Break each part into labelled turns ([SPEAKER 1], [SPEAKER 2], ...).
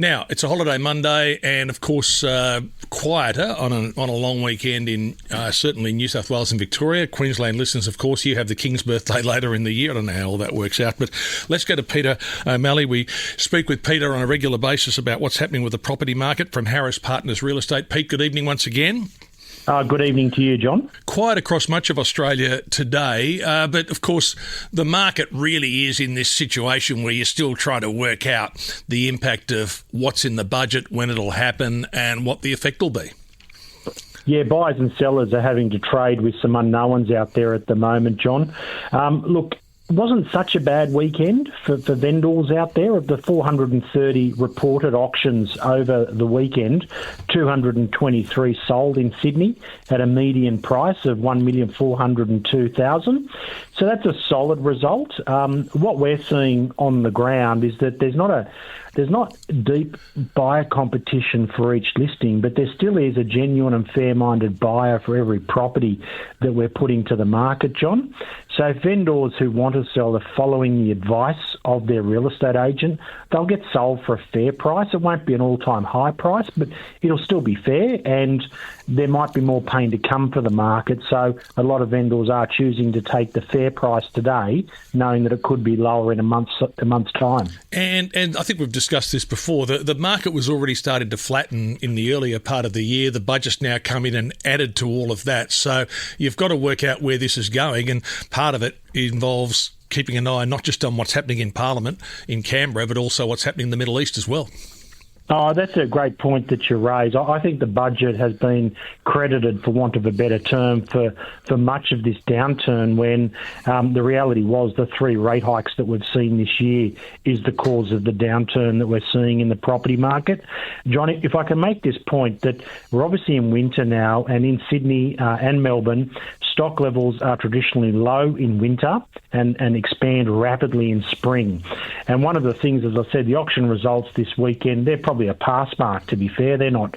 [SPEAKER 1] Now, it's a holiday Monday and, of course, quieter on a long weekend in certainly New South Wales and Victoria. Queensland listeners, of course, you have the King's birthday later in the year. I don't know how all that works out, but let's go to Peter O'Malley. We speak with Peter on a regular basis about what's happening with the property market from Harris Partners Real Estate. Pete, good evening once again.
[SPEAKER 2] Good evening to you, John.
[SPEAKER 1] Quiet across much of Australia today, but of course the market really is in this situation where you're still trying to work out the impact of what's in the budget, when it'll happen and what the effect will be.
[SPEAKER 2] Yeah, buyers and sellers are having to trade with some unknowns out there at the moment, John. Look, it wasn't such a bad weekend for vendors out there. Of the 430 reported auctions over the weekend, 223 sold in Sydney at a median price of $1,402,000. So that's a solid result. What we're seeing on the ground is that there's not deep buyer competition for each listing, but there still is a genuine and fair-minded buyer for every property that we're putting to the market, John. So vendors who want to sell are following the advice of their real estate agent. They'll get sold for a fair price. It won't be an all-time high price, but it'll still be fair, and there might be more pain to come for the market. So a lot of vendors are choosing to take the fair price today, knowing that it could be lower in a month's time.
[SPEAKER 1] And I think we've discussed this before. The market was already starting to flatten in the earlier part of the year. The budget's now come in and added to all of that. So you've got to work out where this is going, and part of it involves keeping an eye not just on what's happening in Parliament in Canberra, but also what's happening in the Middle East as well.
[SPEAKER 2] Oh, that's a great point that you raise. I think the budget has been credited, for want of a better term, for much of this downturn when the reality was the 3 rate hikes that we've seen this year is the cause of the downturn that we're seeing in the property market. John, if I can make this point, that we're obviously in winter now, and in Sydney and Melbourne, stock levels are traditionally low in winter and expand rapidly in spring. And one of the things, as I said, the auction results this weekend, they're probably a pass mark, to be fair. They're not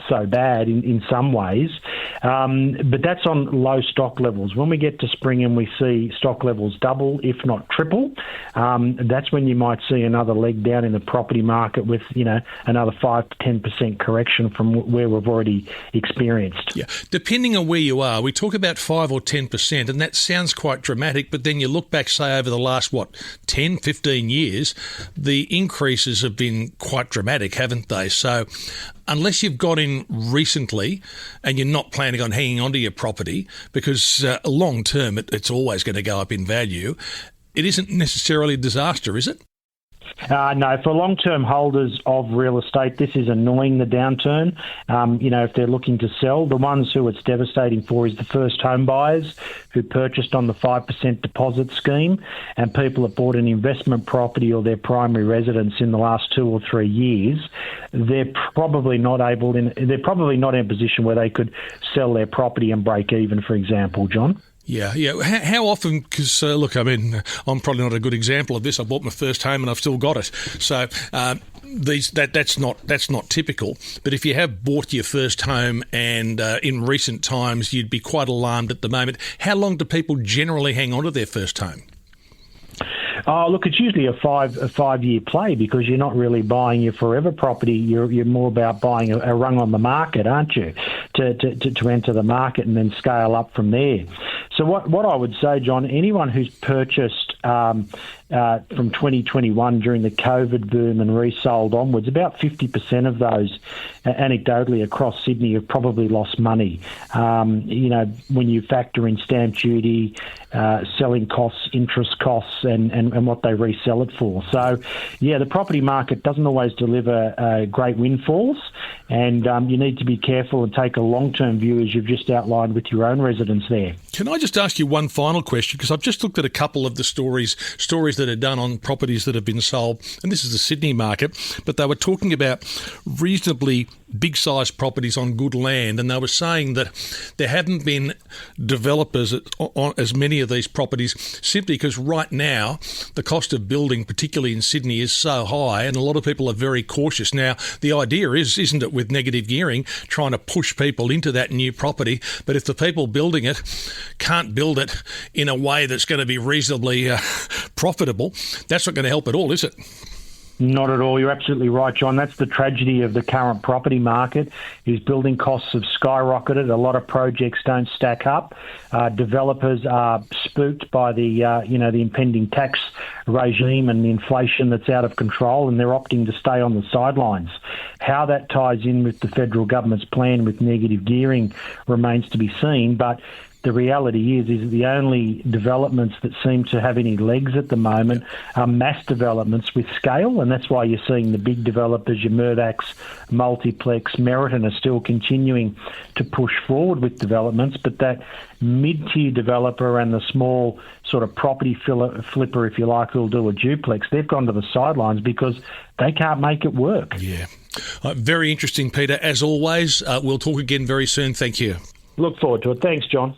[SPEAKER 2] so bad in some ways. But that's on low stock levels. When we get to spring and we see stock levels double, if not triple, that's when you might see another leg down in the property market with, another 5 to 10% correction from where we've already experienced.
[SPEAKER 1] Yeah, depending on where you are, we talk about 5 or 10%, and that sounds quite dramatic, but then you look back, say, over the last, 10, 15 years, the increases have been quite dramatic, haven't they? So unless you've got in recently and you're not planning on hanging on to your property, because long term it's always going to go up in value, it isn't necessarily a disaster, is it?
[SPEAKER 2] No, for long-term holders of real estate, this is annoying, the downturn. If they're looking to sell, the ones who it's devastating for is the first home buyers who purchased on the 5% deposit scheme, and people that bought an investment property or their primary residence in the last 2 or 3 years. They're probably not in a position where they could sell their property and break even, for example, John.
[SPEAKER 1] Yeah. How often? Because I'm probably not a good example of this. I bought my first home and I've still got it. So that's not typical. But if you have bought your first home and in recent times you'd be quite alarmed at the moment, how long do people generally hang on to their first home?
[SPEAKER 2] Oh, look, it's usually a 5-year play, because you're not really buying your forever property. You're more about buying a rung on the market, aren't you, to enter the market and then scale up from there. So what I would say, John, anyone who's purchased from 2021 during the COVID boom and resold onwards, about 50% of those, anecdotally across Sydney, have probably lost money. When you factor in stamp duty, selling costs, interest costs, and what they resell it for. So, yeah, the property market doesn't always deliver great windfalls, and you need to be careful and take a long-term view, as you've just outlined with your own residents there.
[SPEAKER 1] Can I just ask you one final question? Because I've just looked at a couple of the stories that are done on properties that have been sold, and this is the Sydney market, but they were talking about reasonably big-sized properties on good land, and they were saying that there haven't been developers on as many of these properties simply because right now the cost of building, particularly in Sydney, is so high, and a lot of people are very cautious. Now, the idea is, isn't it, with negative gearing, trying to push people into that new property, but if the people building it can't build it in a way that's going to be reasonably profitable, that's not going to help at all, is it?
[SPEAKER 2] Not at all. You're absolutely right, John. That's the tragedy of the current property market, is building costs have skyrocketed. A lot of projects don't stack up. Developers are spooked by the impending tax regime and the inflation that's out of control, and they're opting to stay on the sidelines. How that ties in with the federal government's plan with negative gearing remains to be seen, but the reality is the only developments that seem to have any legs at the moment are mass developments with scale, and that's why you're seeing the big developers, your Murdochs, Multiplex, Meriton, are still continuing to push forward with developments, but that mid-tier developer and the small sort of property flipper, if you like, who'll do a duplex, they've gone to the sidelines because they can't make it work.
[SPEAKER 1] Yeah. Very interesting, Peter. As always, we'll talk again very soon. Thank you.
[SPEAKER 2] Look forward to it. Thanks, John.